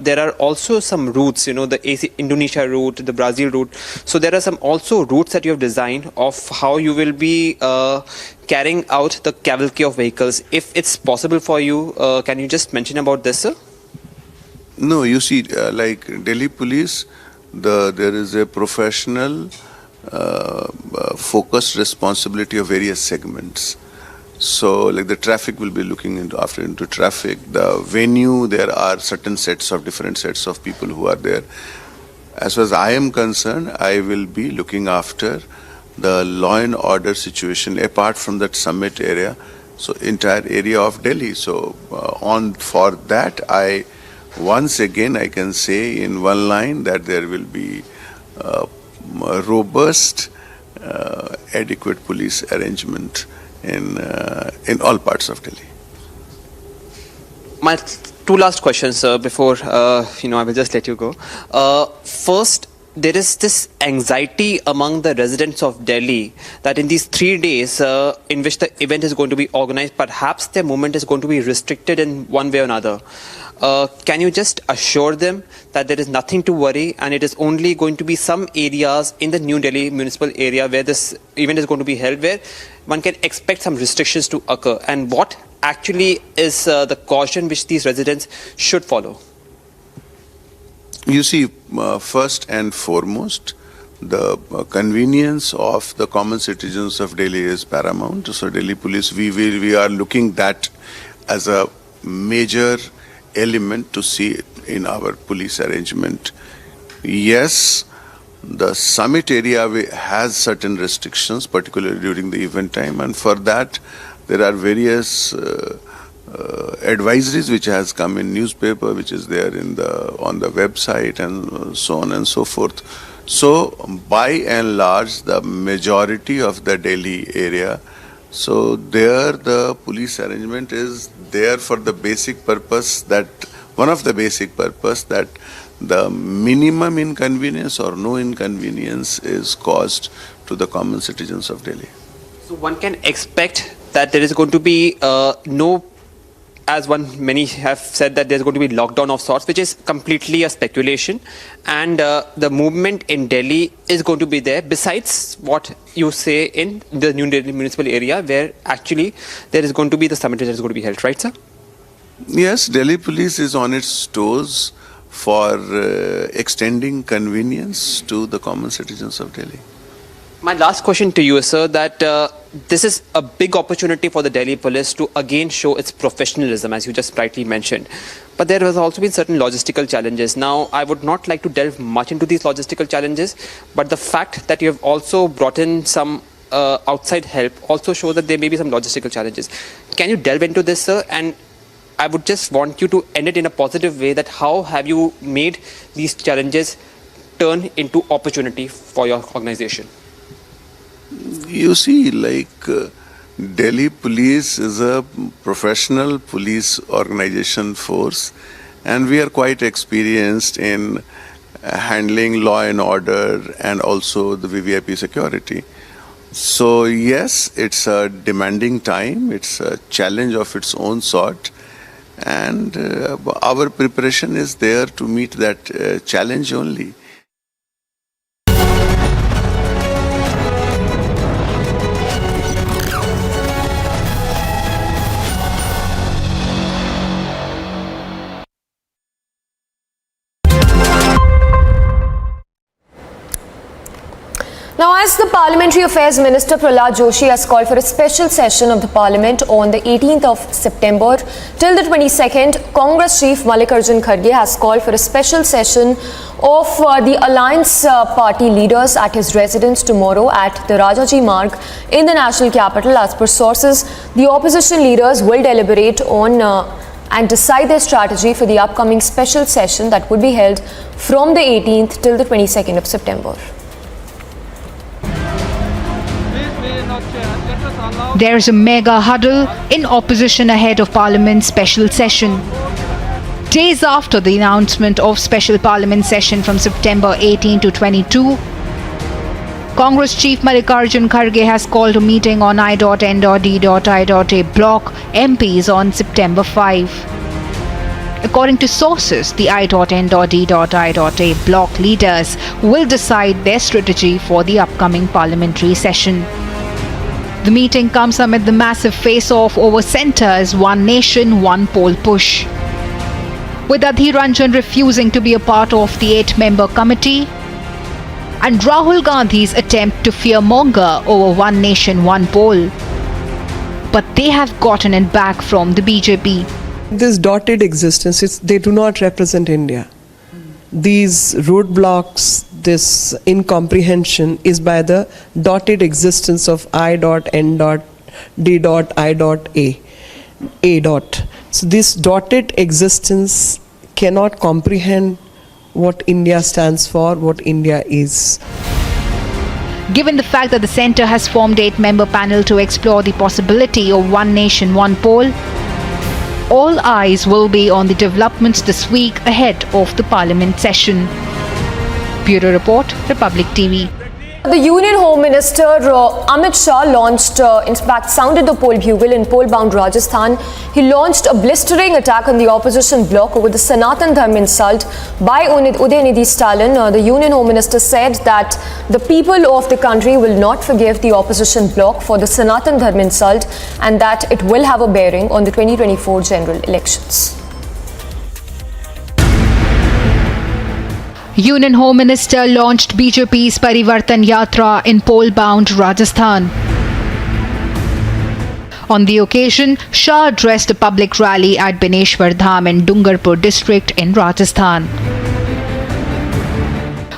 there are also some routes, the Indonesia route, the Brazil route. So there are some also routes that you have designed of how you will be carrying out the cavalcade of vehicles. If it's possible for you, can you just mention about this, sir? No, you see, like Delhi Police, there is a professional, focused responsibility of various segments. So, like the traffic will be looking into traffic. The venue, there are different sets of people who are there. As far as I am concerned, I will be looking after the law and order situation apart from that summit area, so entire area of Delhi. So, for that, once again I can say in one line that there will be robust, adequate police arrangement in all parts of Delhi. My two last questions, before I will just let you go. First, there is this anxiety among the residents of Delhi that in these 3 days in which the event is going to be organized, perhaps their movement is going to be restricted in one way or another. Can you just assure them that there is nothing to worry and it is only going to be some areas in the New Delhi municipal area where this event is going to be held, where one can expect some restrictions to occur? And what actually is the caution which these residents should follow? You see, first and foremost, the convenience of the common citizens of Delhi is paramount. So Delhi Police, we are looking that as a major element to see in our police arrangement. Yes, the summit area has certain restrictions, particularly during the event time, and for that there are various advisories which has come in newspaper, which is there on the website, and so on and so forth. So by and large, the majority of the Delhi area, so there the police arrangement is there for the basic purpose that the minimum inconvenience or no inconvenience is caused to the common citizens of Delhi. So one can expect that there is going to be many have said that there's going to be lockdown of sorts, which is completely a speculation, and the movement in Delhi is going to be there, besides what you say in the New Delhi municipal area, where actually there is going to be the summit that is going to be held, right, sir? Yes, Delhi Police is on its toes for extending convenience to the common citizens of Delhi. My last question to you is, sir, that this is a big opportunity for the Delhi Police to again show its professionalism, as you just rightly mentioned. But there has also been certain logistical challenges. Now, I would not like to delve much into these logistical challenges, but the fact that you have also brought in some outside help also shows that there may be some logistical challenges. Can you delve into this, sir? And I would just want you to end it in a positive way, that how have you made these challenges turn into opportunity for your organization? You see, Delhi Police is a professional police organization force, and we are quite experienced in handling law and order and also the VVIP security. So yes, it's a demanding time, it's a challenge of its own sort, and our preparation is there to meet that challenge only. Now, as the Parliamentary Affairs Minister Prahlad Joshi has called for a special session of the Parliament on the 18th of September till the 22nd. Congress Chief Mallikarjun Kharge has called for a special session of the Alliance Party leaders at his residence tomorrow at the Rajaji Marg in the national capital. As per sources, the opposition leaders will deliberate on and decide their strategy for the upcoming special session that would be held from the 18th till the 22nd of September. There's a mega huddle in opposition ahead of Parliament's special session. Days after the announcement of special Parliament session from September 18 to 22, Congress Chief Mallikarjun Kharge has called a meeting on I.N.D.I.A block MPs on September 5. According to sources, the I.N.D.I.A block leaders will decide their strategy for the upcoming parliamentary session. The meeting comes amid the massive face-off over centre's One Nation, One Poll push. With Adhir Ranjan refusing to be a part of the 8-member committee, and Rahul Gandhi's attempt to fearmonger over One Nation, One Poll. But they have gotten it back from the BJP. This dotted existence, they do not represent India. These roadblocks, this incomprehension is by the dotted existence of I.N.D.I.A. So this dotted existence cannot comprehend what India stands for, what India is. Given the fact that the centre has formed 8-member panel to explore the possibility of One Nation, One Poll, all eyes will be on the developments this week ahead of the Parliament session. Bureau Report, Republic TV. The Union Home Minister Amit Shah launched, in fact, sounded the poll bugle in poll-bound Rajasthan. He launched a blistering attack on the opposition bloc over the Sanatan Dharm insult by Udayanidhi Stalin. The Union Home Minister said that the people of the country will not forgive the opposition bloc for the Sanatan Dharm insult and that it will have a bearing on the 2024 general elections. Union Home Minister launched BJP's Parivartan Yatra in poll-bound Rajasthan. On the occasion, Shah addressed a public rally at Bineshwar Dham in Dungarpur district in Rajasthan.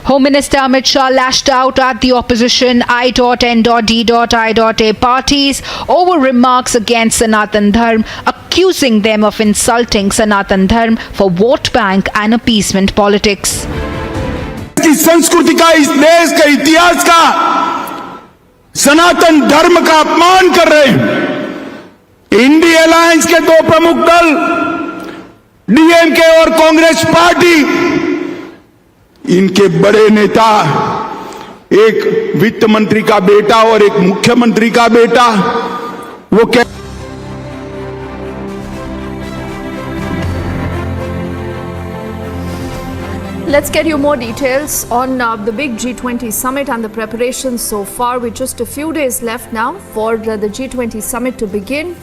Home Minister Amit Shah lashed out at the opposition I.N.D.I.A parties over remarks against Sanatan Dharm, accusing them of insulting Sanatan Dharm for vote bank and appeasement politics. की संस्कृति का, इस देश का, इतिहास का, सनातन धर्म का अपमान कर रहे हैं। इंडी अलायंस के दो प्रमुख दल डीएमके और कांग्रेस पार्टी, इनके बड़े नेता, एक वित्त मंत्री का बेटा और एक मुख्यमंत्री का बेटा, वो क्या Let's get you more details on the big G20 summit and the preparations so far. With just a few days left now for the G20 summit to begin.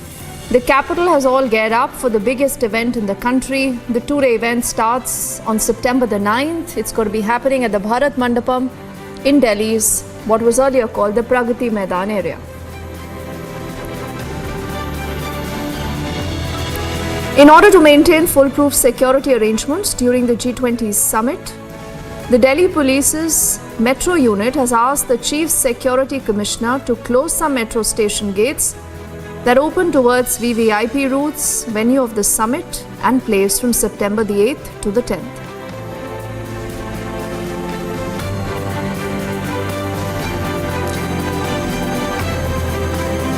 The capital has all geared up for the biggest event in the country. The two-day event starts on September the 9th. It's going to be happening at the Bharat Mandapam in Delhi's what was earlier called the Pragati Maidan area. In order to maintain foolproof security arrangements during the G20 summit, the Delhi Police's Metro Unit has asked the Chief Security Commissioner to close some metro station gates that open towards VVIP routes, venue of the summit and place from September the 8th to the 10th.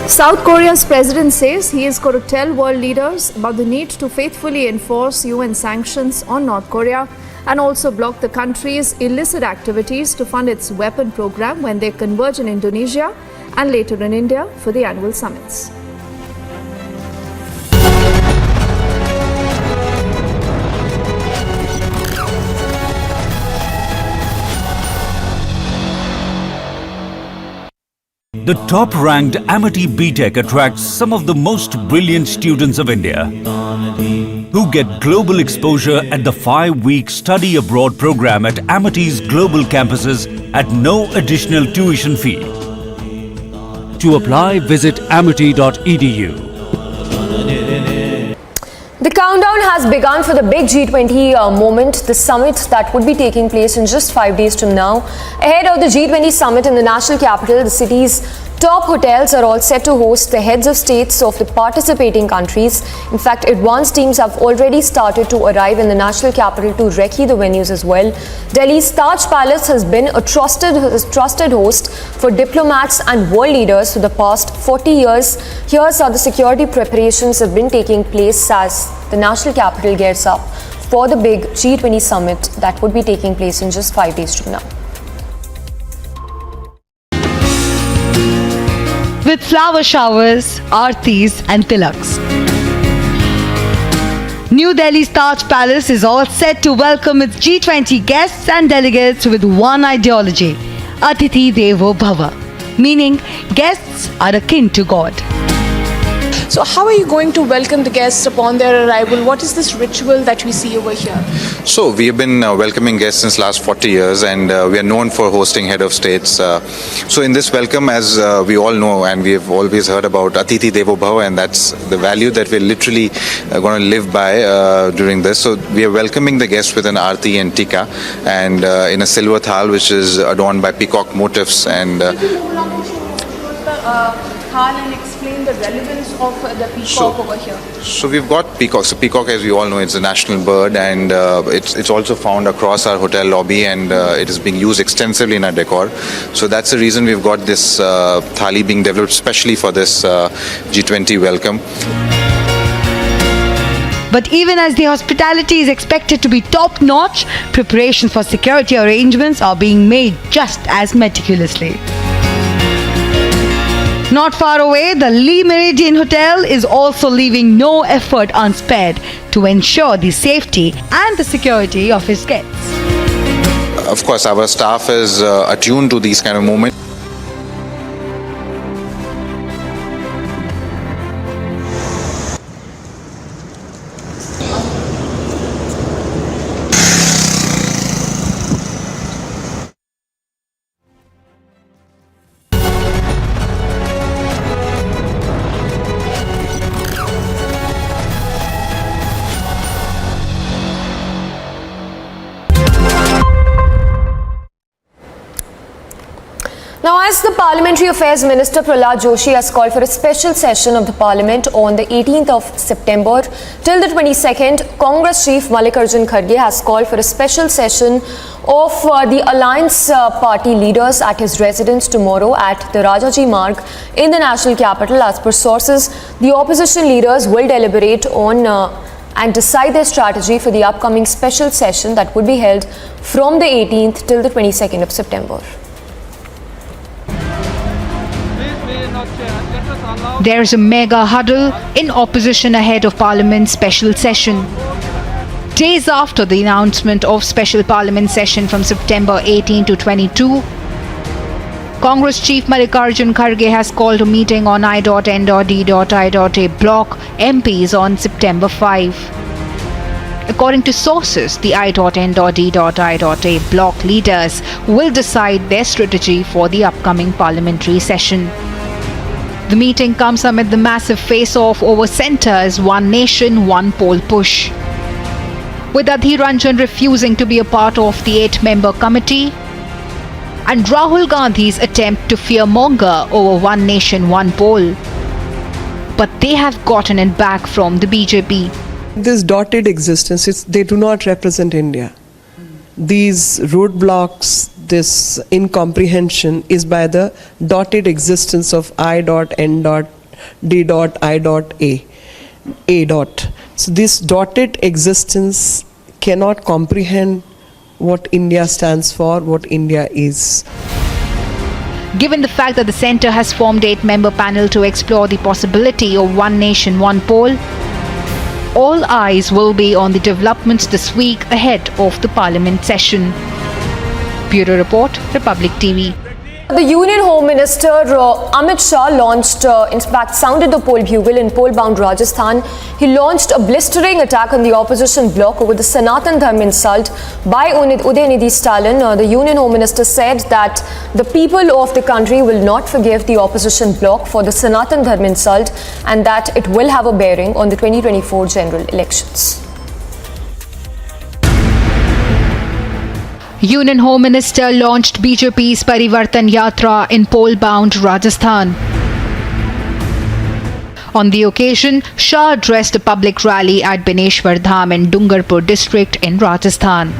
South Korea's president says he is going to tell world leaders about the need to faithfully enforce UN sanctions on North Korea and also block the country's illicit activities to fund its weapon program when they converge in Indonesia and later in India for the annual summits. The top-ranked Amity BTech attracts some of the most brilliant students of India who get global exposure at the 5-week study abroad program at Amity's global campuses at no additional tuition fee. To apply, visit amity.edu. The countdown has begun for the big G20 moment, the summit that would be taking place in just 5 days from now. Ahead of the G20 summit in the national capital, the city's top hotels are all set to host the heads of states of the participating countries. In fact, advanced teams have already started to arrive in the national capital to recce the venues as well. Delhi's Taj Palace has been a trusted host for diplomats and world leaders for the past 40 years. Here's how the security preparations have been taking place as the national capital gears up for the big G20 summit that would be taking place in just 5 days from now. With flower showers, aartis and tilaks. New Delhi's Taj Palace is all set to welcome its G20 guests and delegates with one ideology, Atithi Devo Bhava, meaning guests are akin to God. So how are you going to welcome the guests upon their arrival? What is this ritual that we see over here? So we have been welcoming guests since last 40 years and we are known for hosting head of states. So in this welcome, as we all know and we have always heard about Atithi Devo Bhava, and that's the value that we're literally going to live by during this. So we are welcoming the guests with an aarti and tikka and in a silver thal which is adorned by peacock motifs and and explain the relevance of the peacock over here. So we've got peacock. So peacock, as we all know, it's a national bird, and it's also found across our hotel lobby, and it is being used extensively in our decor. So that's the reason we've got this thali being developed specially for this G20 welcome. But even as the hospitality is expected to be top-notch, preparations for security arrangements are being made just as meticulously. Not far away, the Lee Meridian Hotel is also leaving no effort unspared to ensure the safety and the security of its guests. Of course, our staff is attuned to these kind of moments. Now, as the Parliamentary Affairs Minister Prahlad Joshi has called for a special session of the Parliament on the 18th of September till the 22nd, Congress Chief Mallikarjun Kharge has called for a special session of the Alliance Party leaders at his residence tomorrow at the Rajaji Marg in the national capital. As per sources, the opposition leaders will deliberate on and decide their strategy for the upcoming special session that would be held from the 18th till the 22nd of September. There is a mega huddle in opposition ahead of Parliament's special session. Days after the announcement of special Parliament session from September 18 to 22, Congress Chief Mallikarjun Kharge has called a meeting on I.N.D.I.A block MPs on September 5. According to sources, the I.N.D.I.A block leaders will decide their strategy for the upcoming parliamentary session. The meeting comes amid the massive face-off over centre's One Nation, One Poll push. With Adhir Ranjan refusing to be a part of the 8-member committee, and Rahul Gandhi's attempt to fearmonger over One Nation, One Poll. But they have gotten it back from the BJP. This dotted existence, they do not represent India. These roadblocks, this incomprehension is by the dotted existence of I.N.D.I.A. So this dotted existence cannot comprehend what India stands for, what India is. Given the fact that the centre has formed 8-member panel to explore the possibility of One Nation, One Poll, all eyes will be on the developments this week ahead of the Parliament session. Bureau Report, Republic TV. The Union Home Minister Amit Shah launched, in fact, sounded the poll bugle in poll-bound Rajasthan. He launched a blistering attack on the opposition bloc over the Sanatan Dharma insult by Udayanidhi Stalin. The Union Home Minister said that the people of the country will not forgive the opposition bloc for the Sanatan Dharma insult and that it will have a bearing on the 2024 general elections. Union Home Minister launched BJP's Parivartan Yatra in poll-bound Rajasthan. On the occasion, Shah addressed a public rally at Bineshwar Dham in Dungarpur district in Rajasthan.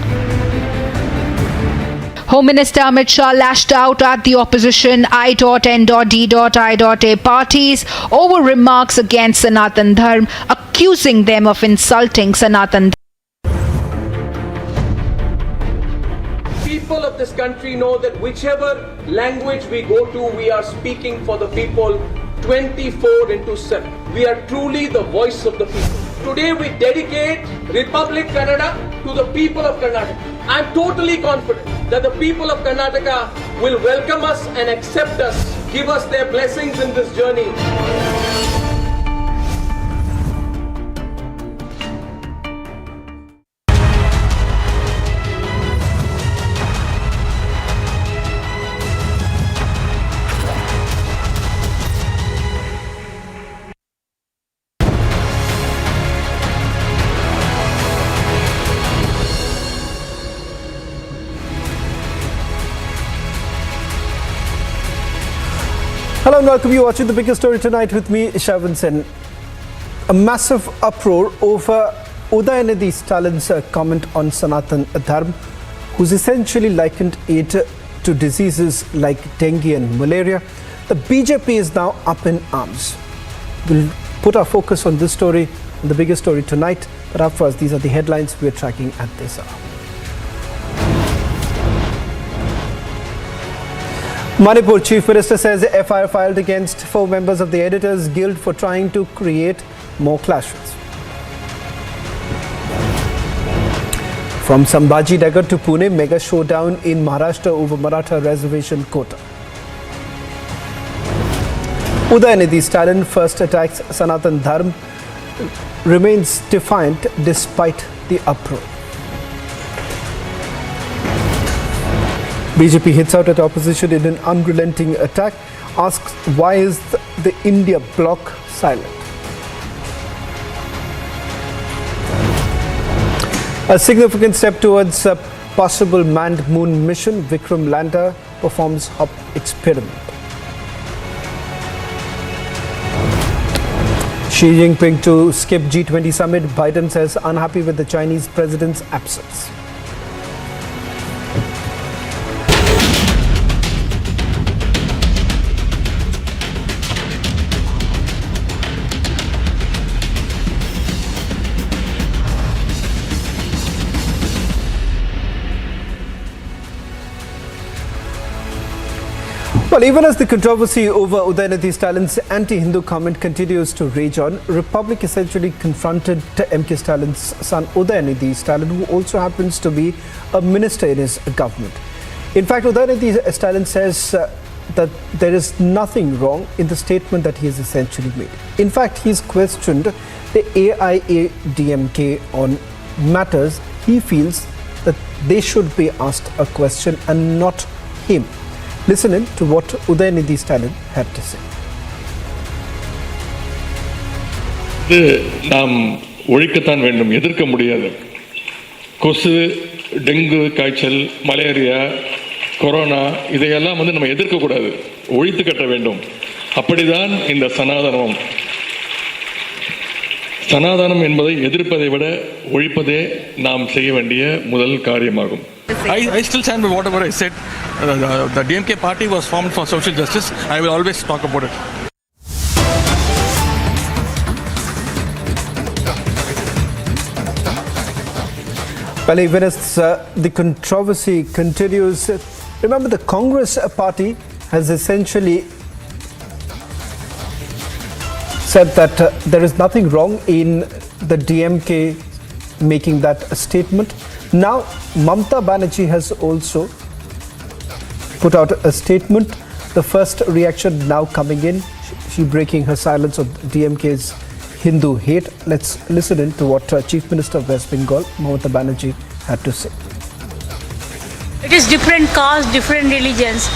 Home Minister Amit Shah lashed out at the opposition I.N.D.I.A parties over remarks against Sanatan Dharma, accusing them of insulting Sanatan Dharma. People of this country know that whichever language we go to, we are speaking for the people 24/7. We are truly the voice of the people. Today we dedicate Republic Kannada to the people of Karnataka. I am totally confident that the people of Karnataka will welcome us and accept us, give us their blessings in this journey. Hello and welcome. You're watching the biggest story tonight with me, Shavan Sen. A massive uproar over Udayanidhi Stalin's comment on Sanatan Dharma, who's essentially likened it to diseases like dengue and malaria. The BJP is now up in arms. We'll put our focus on this story, on the biggest story tonight. But up first, these are the headlines we're tracking at this hour. Manipur Chief Minister says FIR filed against 4 members of the Editors Guild for trying to create more clashes. From Sambhaji Nagar to Pune, mega showdown in Maharashtra over Maratha Reservation quota. Udayanidhi Stalin first attacks Sanatan Dharma, remains defiant despite the uproar. BJP hits out at opposition in an unrelenting attack, asks why is the India bloc silent. A significant step towards a possible manned moon mission, Vikram lander performs hop experiment. Xi Jinping to skip G20 Summit, Biden says unhappy with the Chinese president's absence. Well, even as the controversy over Udayanidhi Stalin's anti-Hindu comment continues to rage on, Republic essentially confronted MK Stalin's son Udayanidhi Stalin, who also happens to be a minister in his government. In fact, Udayanidhi Stalin says that there is nothing wrong in the statement that he has essentially made. In fact, he's questioned the AIADMK on matters he feels that they should be asked a question and not him. Listen in to what Udayanidhi Stalin had to say. நாம் ஒழிக்கத்தான் வேண்டும், எதிர்க்க முடியாது. கொசு, dengue காய்ச்சல், malaria, corona இதையெல்லாம் நம்ம எதிர்க்க கூடாது, ஒழித்து கட்ட வேண்டும். அப்படிதான் இந்த சனாதனம். சனாதனம் என்பதை எதிர்ப்பதை விட ஒழிப்பதே நாம் செய்ய வேண்டிய முதல் காரியமாகும். I still stand by whatever I said. The DMK party was formed for social justice. I will always talk about it. Well, even as the controversy continues, remember the Congress party has essentially said that there is nothing wrong in the DMK making that statement. Now, Mamata Banerjee has also put out a statement. The first reaction now coming in, she breaking her silence on DMK's Hindu hate. Let's listen in to what Chief Minister of West Bengal, Maratha Banerjee, had to say. It is different caste, different religions.